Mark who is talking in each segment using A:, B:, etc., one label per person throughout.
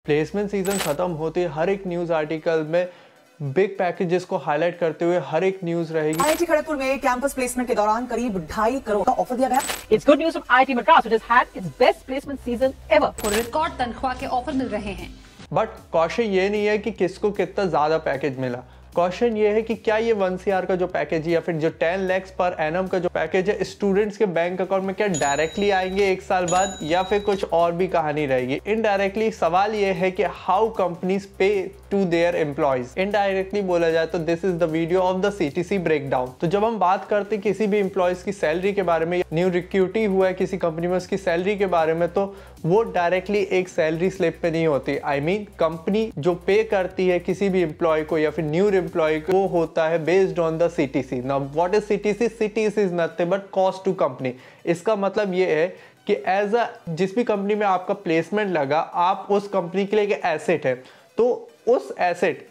A: Placement season खत्म होते हर एक न्यूज आर्टिकल में बिग पैकेजेस को हाईलाइट करते हुए हर एक न्यूज रहेगी।
B: आईआईटी खड़गपुर में कैंपस प्लेसमेंट के दौरान करीब 2.5 करोड़ का ऑफर दिया गया।
C: It's good news from IIT Madras, which has had its best placement season ever.
D: को रिकॉर्ड तनख्वाह के ऑफर मिल रहे हैं।
A: बट क्वेश्चन ये नहीं है कि किसको कितना ज्यादा पैकेज मिला। क्वेश्चन ये है कि क्या ये 1 CR का जो पैकेज है या फिर जो 10 lakhs पर एनम का जो पैकेज है स्टूडेंट्स के बैंक अकाउंट में क्या डायरेक्टली आएंगे 1 साल बाद या फिर कुछ और भी कहानी रहेगी। इनडायरेक्टली सवाल ये है कि हाउ कंपनीज पे टू देयर एम्प्लॉयज। इनडायरेक्टली बोला जाए तो this is the video of the CTC breakdown. तो जब हम बात करते हैं किसी भी एम्प्लॉयज की सैलरी के बारे में, न्यू रिक्रूटी हुआ है किसी कंपनी में उसकी सैलरी के बारे में, तो वो डायरेक्टली एक सैलरी स्लिप पे नहीं होती। आई मीन कंपनी जो पे करती है किसी भी एम्प्लॉय को या फिर न्यू एम्प्लॉय को, वो होता है based on the CTC। Now what is CTC? CTC is nothing but cost to company. इसका मतलब ये है कि एज अ जिस भी कंपनी में आपका प्लेसमेंट लगा, आप उस कंपनी के लिए एक एसेट है, तो उस एसेट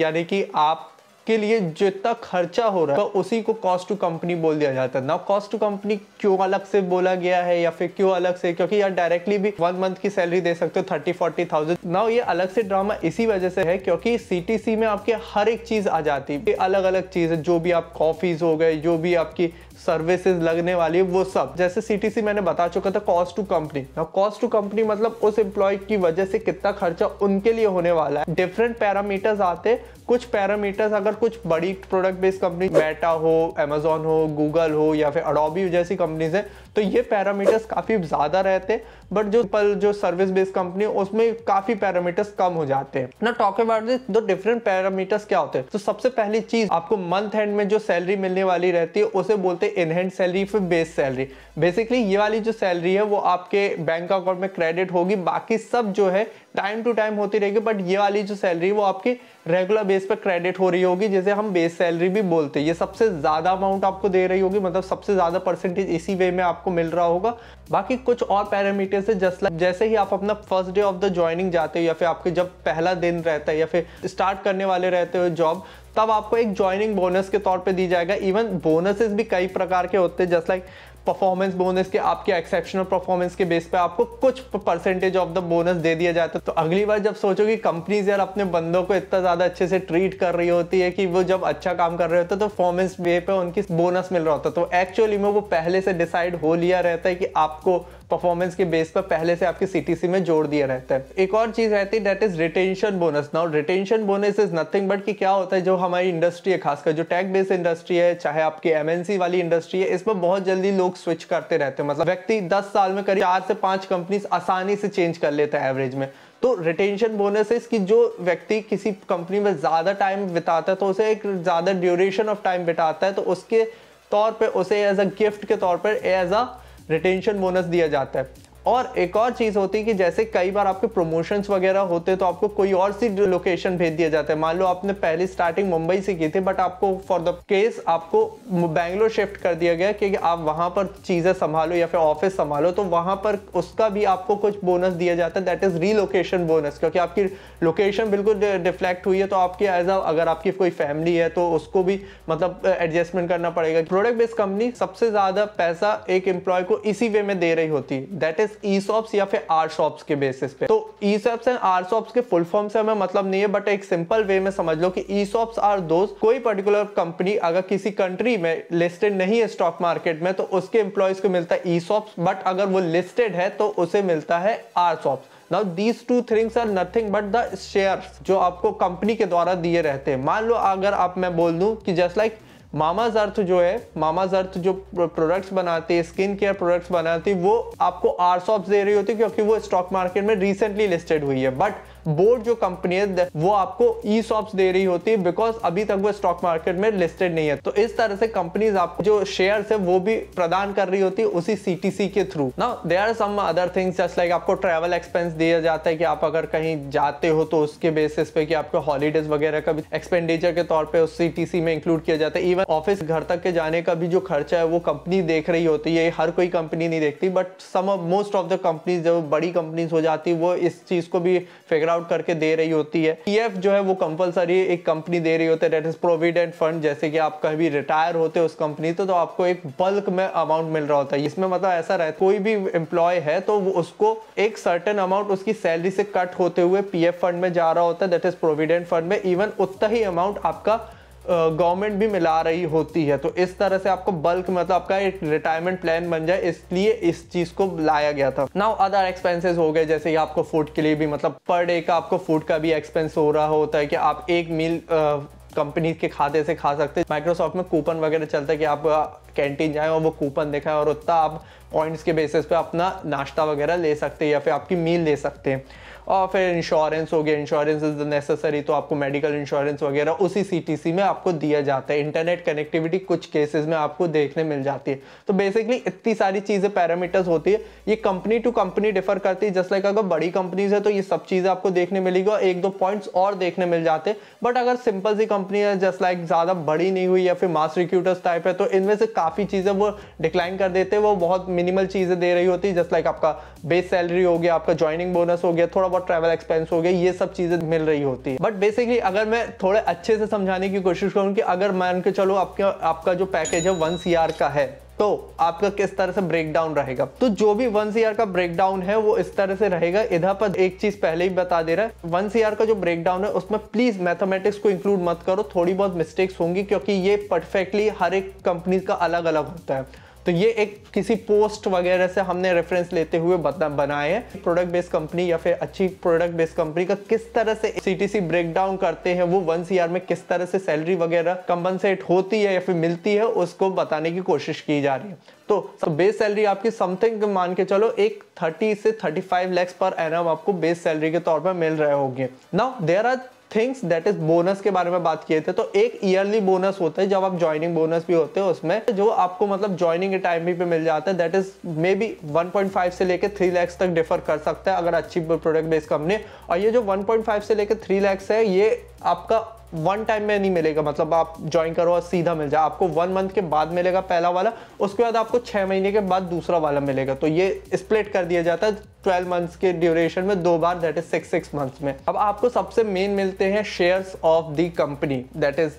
A: यानी कि आप के लिए जितना खर्चा हो रहा है तो उसी को कॉस्ट टू कंपनी बोल दिया जाता है। ना कॉस्ट टू कंपनी क्यों अलग से बोला गया है या फिर क्यों अलग से, क्योंकि यार डायरेक्टली भी 1 मंथ की सैलरी दे सकते हो 30-40,000। ना ये अलग से ड्रामा इसी वजह से है क्योंकि CTC में आपके हर एक चीज आ जाती है, अलग अलग चीज है, जो भी आप कॉफीज हो गए, जो भी आपकी सर्विसेज लगने वाली है वो सब। जैसे CTC मैंने बता चुका था कॉस्ट टू कंपनी। ना कॉस्ट टू कंपनी मतलब उस एम्प्लॉय की वजह से कितना खर्चा उनके लिए होने वाला है। डिफरेंट पैरामीटर्स आते, कुछ पैरामीटर्स अगर कुछ बड़ी प्रोडक्ट बेस्ड कंपनी, मेटा हो, Amazon हो, गूगल हो या फिर अडोबी जैसी कंपनीज है, तो ये पैरामीटर्स काफी ज्यादा रहते, बट जो सर्विस बेस्ड कंपनी उसमें काफी पैरामीटर्स कम हो जाते हैं। ना टॉक अबाउट दिस, दो डिफरेंट पैरामीटर्स क्या होते हैं। तो सबसे पहली चीज, आपको मंथ एंड में जो सैलरी मिलने वाली रहती है उसे बोलते हैं इन हैंड सैलरी, फिर बेस सैलरी। बेसिकली ये वाली जो सैलरी है वो आपके बैंक अकाउंट में क्रेडिट होगी, बाकी सब जो है टाइम टू टाइम होती रहेगी, बट ये वाली जो सैलरी वो आपकी रेगुलर बेस पर क्रेडिट हो रही होगी, जिसे हम बेस सैलरी भी बोलते हैं। ये सबसे ज्यादा अमाउंट आपको दे रही होगी, मतलब सबसे ज्यादा परसेंटेज इसी वे में आपको मिल रहा होगा। बाकी कुछ और पैरामीटर्स है, जस्ट लाइक जैसे ही आप अपना first day of the joining जाते हो या फिर आपके जब पहला दिन रहता है या फिर स्टार्ट करने वाले रहते हो जॉब, तब आपको एक ज्वाइनिंग बोनस के तौर पे दी जाएगा। इवन बोनसेस भी कई प्रकार के होते हैं, जस्ट लाइक परफॉर्मेंस बोनस के, आपके एक्सेप्शनल परफॉर्मेंस के बेस पे आपको कुछ परसेंटेज ऑफ द बोनस दे दिया जाता है। तो अगली बार जब सोचोगे कंपनीज यार अपने बंदों को इतना ज्यादा अच्छे से ट्रीट कर रही होती है कि वो जब अच्छा काम कर रहे होते तो परफॉर्मेंस वे पे उनकी बोनस मिल रहा होता है, तो एक्चुअली में वो पहले से डिसाइड हो लिया रहता है कि आपको परफॉर्मेंस के बेस पर पहले से आपके CTC में जोड़ दिया रहता है। एक और चीज रहती है that is retention bonus. Now retention bonus is nothing but कि क्या होता है, जो हमारी इंडस्ट्री है, खासकर जो टेक बेस्ड इंडस्ट्री है, चाहे आपकी MNC वाली इंडस्ट्री है, इसमें बहुत जल्दी लोग स्विच करते रहते हैं। मतलब व्यक्ति 10 साल में करीब 4 से 5 कंपनीज आसानी से चेंज कर लेता है एवरेज में। तो रिटेंशन बोनस है कि जो व्यक्ति किसी कंपनी में ज्यादा टाइम बिताता है, तो उसे एक ज्यादा ड्यूरेशन ऑफ टाइम बिताता है, तो उसके तौर पे उसे एज अ गिफ्ट के तौर पर एज अ रिटेंशन बोनस दिया जाता है। और एक और चीज होती है कि जैसे कई बार आपके प्रमोशंस वगैरह होते हैं तो आपको कोई और सी लोकेशन भेज दिया जाता है। मान लो आपने पहली स्टार्टिंग मुंबई से की थी, बट आपको फॉर द केस आपको बैंगलोर शिफ्ट कर दिया गया कि आप वहां पर चीजें संभालो या फिर ऑफिस संभालो, तो वहां पर उसका भी आपको कुछ बोनस दिया जाता है, दैट इज रीलोकेशन बोनस। क्योंकि आपकी लोकेशन बिल्कुल डिफ्लेक्ट हुई है, तो आपकी एज अगर आपकी कोई फैमिली है तो उसको भी मतलब एडजस्टमेंट करना पड़ेगा। प्रोडक्ट बेस्ड कंपनी सबसे ज्यादा पैसा एक एम्प्लॉय को इसी वे में दे रही होती है, दैट इज ESOPs या फिर RSOPs के बेसिस पे। तो ESOPs एंड RSOPs के फुल फॉर्म से हमें मतलब नहीं है, बट एक सिंपल वे में समझ लो कि ESOPs आर दोस्त, कोई पर्टिकुलर कंपनी अगर किसी कंट्री में लिस्टेड नहीं है स्टॉक मार्केट में, तो उसके एम्प्लॉयज को मिलता है ESOPs, बट अगर वो लिस्टेड है तो उसे मिलता है RSOPs। Now these two things are nothing but the shares जो आपको कंपनी के द्वारा दिए रहते हैं। मान लो अगर आप मैं बोल दूं कि जस्ट लाइक मामाज अर्थ जो है, मामाज अर्थ जो प्रोडक्ट्स बनाती है, स्किन केयर प्रोडक्ट्स बनाती है, वो आपको RSOPs दे रही होती है क्योंकि वो स्टॉक मार्केट में रिसेंटली लिस्टेड हुई है। बट बोर्ड जो कंपनी है वो आपको ESOPs दे रही होती है बिकॉज अभी तक वो स्टॉक मार्केट में लिस्टेड नहीं है। तो इस तरह से कंपनीज आपको जो शेयर्स है वो भी प्रदान कर रही होती है उसी CTC के through. Now there are some other things just like आपको ट्रैवल एक्सपेंस दिया जाता है कि आप अगर कहीं जाते हो तो उसके बेसिस पे कि आपको हॉलीडेज वगैरह का भी एक्सपेंडिचर के तौर पे उस CTC में इंक्लूड किया जाता है। इवन ऑफिस घर तक के जाने का भी जो खर्चा है वो कंपनी देख रही होती है। हर कोई कंपनी नहीं देखती, but some of most of the companies जो बड़ी कंपनीज हो जाती है वो इस चीज को भी फिगर आउट करके दे रही होती है। पीएफ जो है वो कंपलसरी एक कंपनी दे रही होती है, दैट इज प्रोविडेंट फंड। जैसे कि आप कभी रिटायर होते हो उस कंपनी तो आपको एक बल्क में अमाउंट मिल रहा होता है। इसमें मतलब ऐसा रहता है कोई भी एम्प्लॉय है तो वो उसको एक सर्टेन अमाउंट उसकी सैलरी से कट होते हुए पीएफ फंड में जा रहा होता है, दैट इज प्रोविडेंट फंड में। इवन उतना ही अमाउंट आपका गवर्नमेंट भी मिला रही होती है। तो इस तरह से आपको बल्क मतलब आपका एक रिटायरमेंट प्लान बन जाए, इसलिए इस चीज को लाया गया था। नाउ अदर एक्सपेंसेस हो गए, जैसे कि आपको फूड के लिए भी मतलब पर डे का आपको फूड का भी एक्सपेंस हो रहा होता है कि आप एक मील कंपनी के खाते से खा सकते हैं। माइक्रोसॉफ्ट में कूपन वगैरह चलता है कि आप कैंटीन जाएं और वो कूपन दिखाएं और उतना आप पॉइंट्स के बेसिस पे अपना नाश्ता वगैरह ले सकते हैं या फिर आपकी मील ले सकते हैं। और फिर इंश्योरेंस हो गया, इंश्योरेंस इज नेसेसरी, तो आपको मेडिकल इंश्योरेंस वगैरह उसी सीटीसी में आपको दिया जाता है। इंटरनेट कनेक्टिविटी कुछ केसेस में आपको देखने मिल जाती है। तो बेसिकली इतनी सारी चीजें पैरामीटर्स होती है, ये कंपनी टू कंपनी डिफर करती है। जस्ट लाइक अगर बड़ी कंपनीज है तो ये सब चीजें आपको देखने मिलेगी और एक दो पॉइंट्स और देखने मिल जाते हैं। बट अगर सिंपल सी कंपनी है जस्ट लाइक ज्यादा बड़ी नहीं हुई या फिर मास रिक्रूटर्स टाइप है तो इनमें से काफी चीजें वो डिक्लाइन कर देते हैं, वो बहुत मिनिमल चीजें दे रही होती है। जस्ट लाइक आपका बेस सैलरी हो गया, आपका ज्वाइनिंग बोनस हो गया, थोड़ा बहुत ट्रैवल एक्सपेंस हो गया, ये सब चीजें मिल रही होती है। बट बेसिकली अगर मैं थोड़े अच्छे से समझाने की कोशिश करूं कि अगर मान के चलो आपका जो पैकेज है 1 CR का है तो आपका किस तरह से ब्रेक डाउन रहेगा। तो जो भी 1 CR का ब्रेक डाउन है वो इस तरह से रहेगा। इधर पर एक चीज पहले ही बता दे रहा है, 1 CR का जो ब्रेक डाउन है उसमें प्लीज मैथमेटिक्स को इंक्लूड मत करो, थोड़ी बहुत मिस्टेक्स होंगी क्योंकि ये परफेक्टली हर एक कंपनी का अलग अलग होता है। तो ये एक किसी पोस्ट वगैरह से हमने रेफरेंस लेते हुए बनाए हैं। प्रोडक्ट बेस्ड कंपनी या फिर अच्छी प्रोडक्ट बेस्ड कंपनी का किस तरह से सीटीसी ब्रेक डाउन करते हैं, वो 1 CR में किस तरह से सैलरी वगैरह कंपनसेट होती है या फिर मिलती है, उसको बताने की कोशिश की जा रही है। तो बेस सैलरी आपकी समथिंग मान के चलो एक 30 से 35 लाख पर एनम आपको बेस सैलरी के तौर पर मिल रहे होंगे। Now there are things that is bonus के बारे में बात किए थे। तो एक ईयरली बोनस होता है, जब आप ज्वाइनिंग बोनस भी होते हैं उसमें जो आपको मतलब ज्वाइनिंग के टाइम भी पे मिल जाता है, दैट इज मे बी 1.5 से लेके 3 लाख तक डिफर कर सकता है अगर अच्छी प्रोडक्ट बेस्ड कंपनी। और ये जो 1.5 से लेके 3 लाख है ये आपका वन टाइम में नहीं मिलेगा, मतलब आप ज्वाइन करो और सीधा मिल जाए, आपको 1 मंथ के बाद मिलेगा पहला वाला, उसके बाद आपको 6 महीने के बाद दूसरा वाला मिलेगा। तो ये स्प्लिट कर दिया जाता है 12 मंथ्स के ड्यूरेशन में 2 बार, दैट इज 6 मंथ्स में। अब आपको सबसे मेन मिलते हैं shares of the company, that is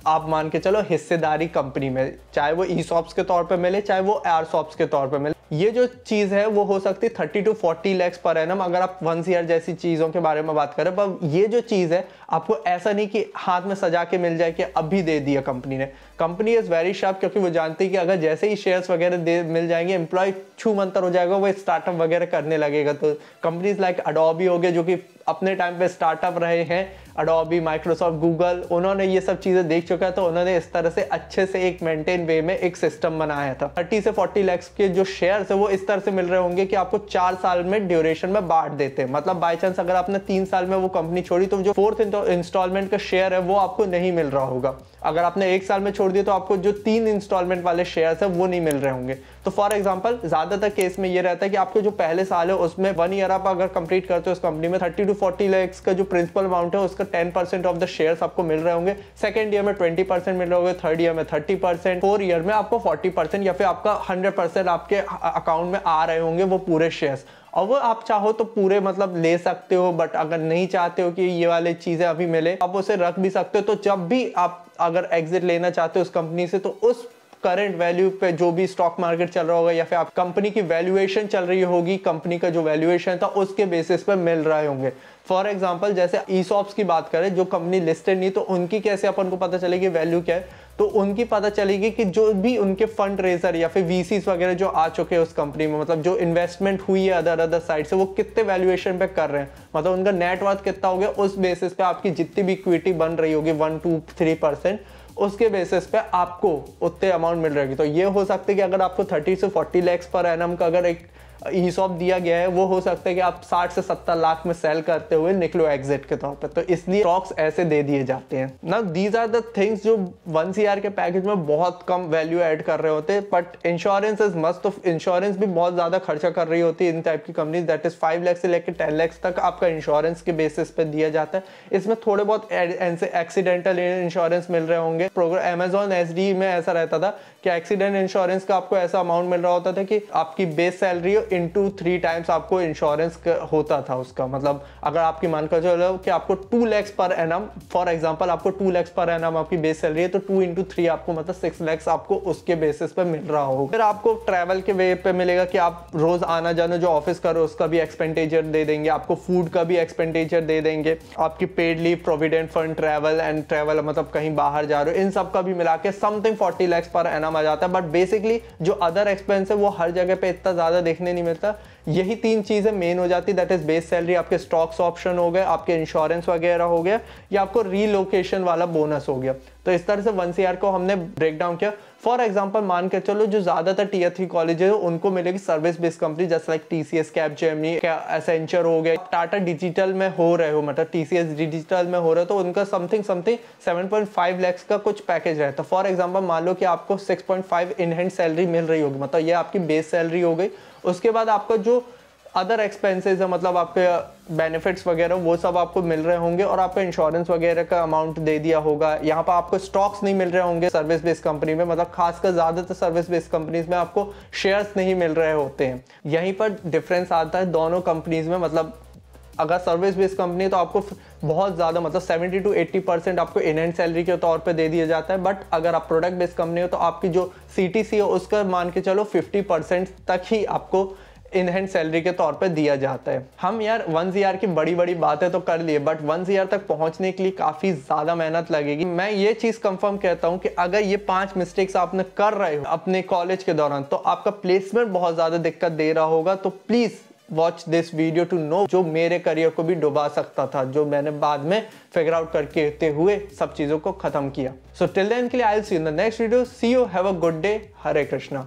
A: आप मान के चलो हिस्सेदारी कंपनी में, चाहे वो ESOPs के तौर पे मिले चाहे वो ARSOPs के तौर पे मिले। ये जो चीज है वो हो सकती है 30 to 40 लाख पर एनम अगर आप 1 CR जैसी चीजों के बारे में बात करें। पर ये जो चीज है आपको ऐसा नहीं कि हाथ में सजा के मिल जाए कि अभी दे दिया कंपनी ने। कंपनी इज वेरी शार्प क्योंकि वो जानती है कि अगर जैसे ही शेयर्स वगैरह मिल जाएंगे एम्प्लॉय छू मंतर हो जाएगा, वो स्टार्टअप वगैरह करने लगेगा। तो कंपनीज लाइक अडोबी हो गए जो कि अपने टाइम पे स्टार्टअप रहे हैं, अडोबी, माइक्रोसॉफ्ट, गूगल, उन्होंने ये सब चीजें देख चुका है तो उन्होंने इस तरह से अच्छे से एक मेंटेन वे में एक सिस्टम बनाया था। 30 से 40 लाख के जो शेयर्स है वो इस तरह से मिल रहे होंगे कि आपको 4 साल में ड्यूरेशन में बांट देते हैं। मतलब बाई चांस अगर आपने 3 साल में वो कंपनी छोड़ी तो जो 4th इंस्टॉलमेंट का शेयर है वो आपको नहीं मिल रहा होगा। अगर आपने 1 साल में छोड़ दिया तो आपको जो 3 इंस्टॉलमेंट वाले शेयर्स है वो नहीं मिल रहे होंगे। तो फॉर एग्जांपल ज्यादातर केस में ये रहता है कि आपको जो पहले साल है उसमें 1 ईयर आप अगर कंप्लीट करते हो उस कंपनी में 30 to 40 लाख का जो प्रिंसिपल अमाउंट है उसका 10% ऑफ द शेयर्स आपको मिल रहे होंगे। सेकंड ईयर में 20% मिल रहे होंगे, थर्ड ईयर में 30%, 4 ईयर में आपको 40% या फिर आपका 100% आपके अकाउंट में आ रहे होंगे वो पूरे शेयर्स। और वो आप चाहो तो पूरे मतलब ले सकते हो, बट अगर नहीं चाहते हो कि ये वाली चीजें अभी मिले आप उसे रख भी सकते हो। तो जब भी आप अगर एग्जिट लेना चाहते हो उस कंपनी से तो उस करंट वैल्यू पे जो भी स्टॉक मार्केट चल रहा होगा या फिर आप कंपनी की वैल्यूएशन चल रही होगी, कंपनी का जो वैल्यूएशन था उसके बेसिस पे मिल रहे होंगे। फॉर एग्जांपल जैसे ESOPs की बात करें, जो कंपनी लिस्टेड नहीं तो उनकी कैसे अपन को पता चलेगी वैल्यू क्या है, तो उनकी पता चलेगी कि जो भी उनके फंड रेजर या फिर VCs वगैरह जो आ चुके हैं उस कंपनी में, मतलब जो इन्वेस्टमेंट हुई है अदर साइड से, वो कितने वैल्यूएशन पे कर रहे हैं, मतलब उनका नेटवर्थ कितना हो गया, उस बेसिस पे आपकी जितनी भी इक्विटी बन रही होगी 1, 2, 3%, उसके बेसिस पे आपको उतने अमाउंट मिल रहेगी। तो ये हो सकता है कि अगर आपको 30 से 40 लाख पर एनम का अगर एक ESOP दिया गया है, वो हो सकता है कि आप 60 से 70 लाख में सेल करते हुए निकलो एग्जिट के तौर पे। तो इसलिए स्टॉक्स ऐसे दे दिए जाते हैं ना। दीज आर द थिंग्स जो 1 CR के पैकेज में बहुत कम वैल्यू ऐड कर रहे होते हैं। बट इंश्योरेंस इज मस्ट, तो इंश्योरेंस भी बहुत ज्यादा खर्चा कर रही होती है इन टाइप की कंपनी, दैट इज 5 लाख से लेकर 10 लाख तक आपका इंश्योरेंस के बेसिस पे दिया जाता है। इसमें थोड़े बहुत एक्सीडेंटल इंश्योरेंस मिल रहे होंगे। प्रोग्राम Amazon SD में ऐसा रहता था कि एक्सीडेंट इंश्योरेंस का आपको ऐसा अमाउंट मिल रहा होता था कि आपकी बेस सैलरी इंटू 3 टाइम्स आपको इंश्योरेंस होता था उसका। मतलब अगर आपकी मानकर चलो कि आपको 2 lakhs per annum, for example आपको 2 lakhs पर एनम आपकी बेस सैलरी है, तो 2 into 3 आपको मतलब 6 lakhs आपको उसके बेसिस पे मिल रहा होगा। फिर आपको ट्रैवल के वे पे मिलेगा कि आप रोज आना जाना जो ऑफिस करो उसका भी एक्सपेंडिचर दे देंगे, आपको फूड का भी एक्सपेंडिचर दे देंगे, आपकी paid leave, provident fund, travel मतलब कहीं बाहर जा रहे हो, इन सब का भी मिला के समथिंग 40 lakhs पर एनम आ जाता है। बट बेसिकली जो अदर एक्सपेंस है वो हर जगह पे इतना ज्यादा देखने नहीं मिलता। यही 3 चीजें मेन हो जाती, दैट इज बेस सैलरी, आपके स्टॉक्स ऑप्शन हो गए, आपके इंश्योरेंस वगैरह हो गया, या आपको रीलोकेशन वाला बोनस हो गया। तो इस तरह से 1 CR को हमने ब्रेक डाउन किया। फॉर एग्जांपल मान के चलो जो ज्यादातर Tier 3 कॉलेज है उनको मिलेगी सर्विस बेस्ड कंपनी, जैसे लाइक TCS, कैपजेमिनी, एसेंचर हो गया, टाटा डिजिटल में हो रहे हो, मतलब TCS डिजिटल में हो रहे हो, तो उनका समथिंग 7.5 lakhs का कुछ पैकेज रहता है। फॉर एग्जांपल मान लो कि आपको 6.5 इन हैंड सैलरी मिल रही होगी, मतलब ये आपकी बेस सैलरी हो गई। उसके बाद आपका जो अदर एक्सपेंसेस है, मतलब आपके बेनिफिट्स वगैरह, वो सब आपको मिल रहे होंगे, और आपका इंश्योरेंस वगैरह का अमाउंट दे दिया होगा। यहाँ पर आपको स्टॉक्स नहीं मिल रहे होंगे सर्विस बेस्ड कंपनी में, मतलब खासकर ज्यादातर सर्विस बेस्ड कंपनीज में आपको शेयर्स नहीं मिल रहे होते हैं। यहीं पर डिफरेंस आता है दोनों कंपनीज में। मतलब अगर सर्विस बेस्ड कंपनी तो आपको बहुत ज़्यादा मतलब 70 to 80% आपको इन हैंड सैलरी के तौर पे दे दिया जाता है। बट अगर आप प्रोडक्ट बेस्ड कंपनी हो तो आपकी जो CTC है उसका मान के चलो 50% तक ही आपको इन हैंड सैलरी के तौर पे दिया जाता है। हम यार 1 CR की बड़ी बड़ी बातें तो कर लिए, बट 1 CR तक पहुंचने के लिए काफी ज्यादा मेहनत लगेगी। मैं ये चीज कंफर्म कहता हूं कि अगर ये 5 मिस्टेक्स आपने कर रहे हो अपने कॉलेज के दौरान तो आपका प्लेसमेंट बहुत ज्यादा दिक्कत दे रहा होगा। तो please watch this video to know, जो मेरे करियर को भी डुबा सकता था, जो मैंने बाद में फिगर आउट करके हुए सब चीजों को खत्म किया। सो टिल देन के लिए I will see you in the next video. See you, have a good day, Hare Krishna.